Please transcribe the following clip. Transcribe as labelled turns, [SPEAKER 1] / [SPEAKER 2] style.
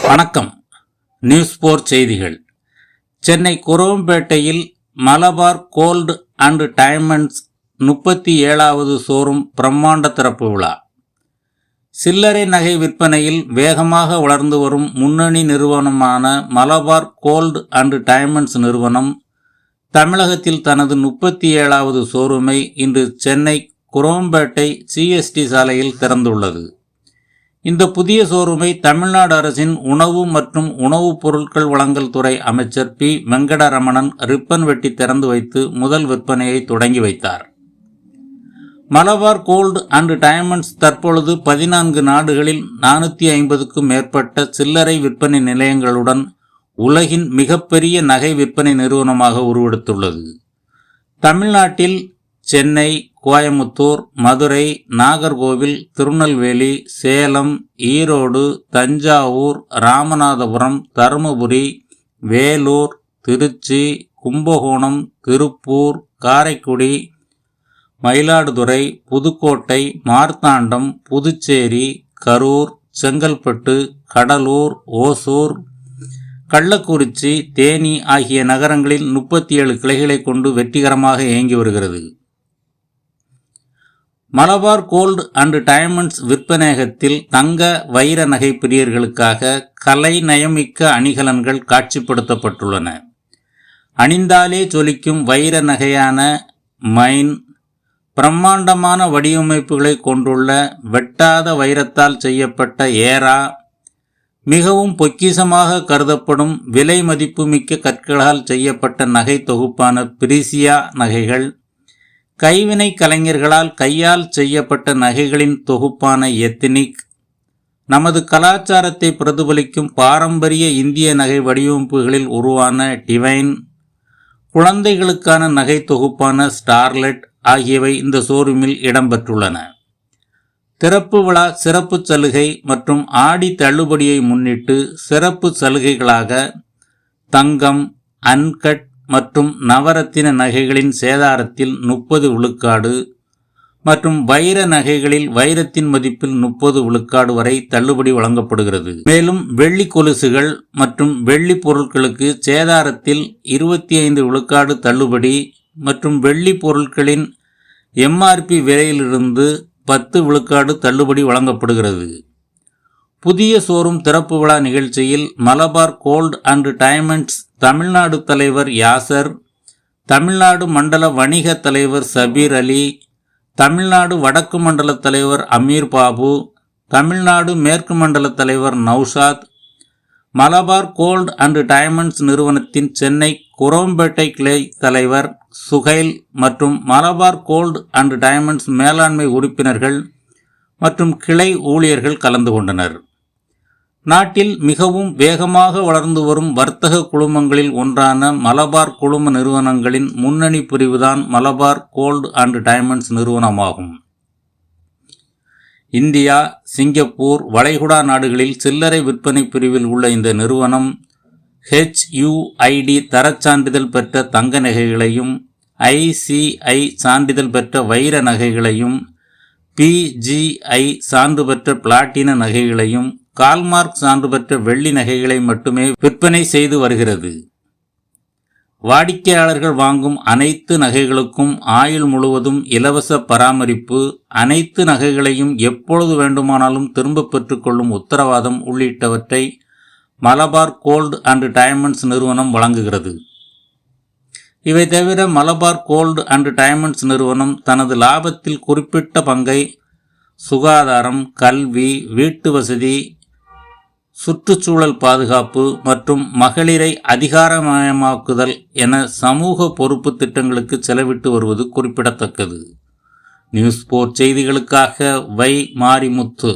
[SPEAKER 1] வணக்கம். நியூஸ் 4 செய்திகள். சென்னை குரோம்பேட்டையில் மலபார் கோல்டு அண்ட் டைமண்ட்ஸ் 37வது ஷோரூம் பிரம்மாண்ட திறப்பு விழா. சில்லறை நகை விற்பனையில் வேகமாக வளர்ந்து வரும் முன்னணி நிறுவனமான மலபார் கோல்டு அண்ட் டைமண்ட்ஸ் நிறுவனம் தமிழகத்தில் தனது 37வது ஷோரூமை இன்று சென்னை குரோம்பேட்டை சிஎஸ்டி சாலையில் திறந்துள்ளது. இந்த புதிய ஷோரூமை தமிழ்நாடு அரசின் உணவு மற்றும் உணவுப் பொருட்கள் வழங்கல் துறை அமைச்சர் பி. வெங்கடரமணன் ரிப்பன் வெட்டி திறந்து வைத்து முதல் விற்பனையை தொடங்கி வைத்தார். மலபார் கோல்டு அண்ட் டைமண்ட்ஸ் தற்பொழுது 14 நாடுகளில் 450க்கும் மேற்பட்ட சில்லறை விற்பனை நிலையங்களுடன் உலகின் மிகப்பெரிய நகை விற்பனை நிறுவனமாக உருவெடுத்துள்ளது. தமிழ்நாட்டில் சென்னை, கோயமுத்தூர், மதுரை, நாகர்கோவில், திருநெல்வேலி, சேலம், ஈரோடு, தஞ்சாவூர், ராமநாதபுரம், தருமபுரி, வேலூர், திருச்சி, கும்பகோணம், திருப்பூர், காரைக்குடி, மயிலாடுதுறை, புதுக்கோட்டை, மார்த்தாண்டம், புதுச்சேரி, கரூர், செங்கல்பட்டு, கடலூர், ஓசூர், கள்ளக்குறிச்சி, தேனி ஆகிய நகரங்களில் 37 கிளைகளை கொண்டு வெற்றிகரமாக இயங்கி வருகிறது. மலபார் கோல்டு அண்ட் டைமண்ட்ஸ் விற்பனையகத்தில் தங்க, வைர நகை பிரியர்களுக்காக கலை நயமிக்க அணிகலன்கள் காட்சிப்படுத்தப்பட்டுள்ளன. அணிந்தாலே ஜொலிக்கும் வைர நகையான மைன், பிரம்மாண்டமான வடிவமைப்புகளை கொண்டுள்ள வெட்டாத வைரத்தால் செய்யப்பட்ட ஏரா, மிகவும் பொக்கிஷமாக கருதப்படும் விலை மதிப்புமிக்க கற்களால் செய்யப்பட்ட நகை தொகுப்பான பிரிசியா நகைகள், கைவினை கலைஞர்களால் கையால் செய்யப்பட்ட நகைகளின் தொகுப்பான எத்னிக், நமது கலாச்சாரத்தை பிரதிபலிக்கும் பாரம்பரிய இந்திய நகை வடிவமைப்புகளில் உருவான டிவைன், குழந்தைகளுக்கான நகை தொகுப்பான ஸ்டார்லெட் ஆகியவை இந்த ஷோரூமில் இடம்பெற்றுள்ளன. திறப்பு விழா சிறப்பு சலுகை மற்றும் ஆடி தள்ளுபடியை முன்னிட்டு சிறப்பு சலுகைகளாக தங்கம், அன்கட் மற்றும் நவரத்தின நகைகளின் சேதாரத்தில் 30 விழுக்காடு மற்றும் வைர நகைகளில் வைரத்தின் மதிப்பில் 30 விழுக்காடு வரை தள்ளுபடி வழங்கப்படுகிறது. மேலும் வெள்ளி கொலுசுகள் மற்றும் வெள்ளி பொருட்களுக்கு சேதாரத்தில் 25 விழுக்காடு தள்ளுபடி மற்றும் வெள்ளி பொருட்களின் MRP விலையிலிருந்து 10 விழுக்காடு தள்ளுபடி வழங்கப்படுகிறது. புதிய ஷோரூம் திறப்பு விழா நிகழ்ச்சியில் Malabar gold and diamonds Tamil Nadu தலைவர் யாசர், தமிழ்நாடு மண்டல வணிக தலைவர் சபீர் அலி, தமிழ்நாடு வடக்கு மண்டல தலைவர் அமீர் பாபு, தமிழ்நாடு மேற்கு மண்டல தலைவர் Naushad, Malabar gold and diamonds நிறுவனத்தின் சென்னை குரோம்பேட்டை கிளை தலைவர் சுகைல் மற்றும் மலபார் கோல்டு அண்ட் டைமண்ட்ஸ் மேலாண்மை உறுப்பினர்கள் மற்றும் கிளை ஊழியர்கள் கலந்து கொண்டனர். நாட்டில் மிகவும் வேகமாக வளர்ந்து வரும் வர்த்தக குழுமங்களில் ஒன்றான மலபார் குழும நிறுவனங்களின் முன்னணி பிரிவுதான் மலபார் கோல்டு அண்ட் டைமண்ட்ஸ் நிறுவனமாகும். இந்தியா, சிங்கப்பூர், வளைகுடா நாடுகளில் சில்லறை விற்பனை பிரிவில் உள்ள இந்த நிறுவனம் HUID தரச் சான்றிதழ் பெற்ற தங்க நகைகளையும், ICI சான்றிதழ் பெற்ற வைர நகைகளையும், PGI சான்று பெற்ற பிளாட்டின நகைகளையும், கால்மார்க் சான்று பெற்ற வெள்ளி நகைகளை மட்டுமே விற்பனை செய்து வருகிறது. வாடிக்கையாளர்கள் வாங்கும் அனைத்து நகைகளுக்கும் ஆயுள் முழுவதும் இலவச பராமரிப்பு, அனைத்து நகைகளையும் எப்பொழுது வேண்டுமானாலும் திரும்ப பெற்றுக்கொள்ளும் உத்தரவாதம் உள்ளிட்டவற்றை மலபார் கோல்டு அண்ட் டைமண்ட்ஸ் நிறுவனம் வழங்குகிறது. இவை தவிர மலபார் கோல்டு அண்ட் டைமண்ட்ஸ் நிறுவனம் தனது லாபத்தில் குறிப்பிட்ட பங்கை சுகாதாரம், கல்வி, வீட்டு வசதி, சுற்றுச்சூழல் பாதுகாப்பு மற்றும் மகளிரை அதிகாரமயமாக்குதல் என சமூக பொறுப்பு திட்டங்களுக்கு செலவிட்டு வருவது குறிப்பிடத்தக்கது. நியூஸ் 4 செய்திகளுக்காக வை. மாரிமுத்து.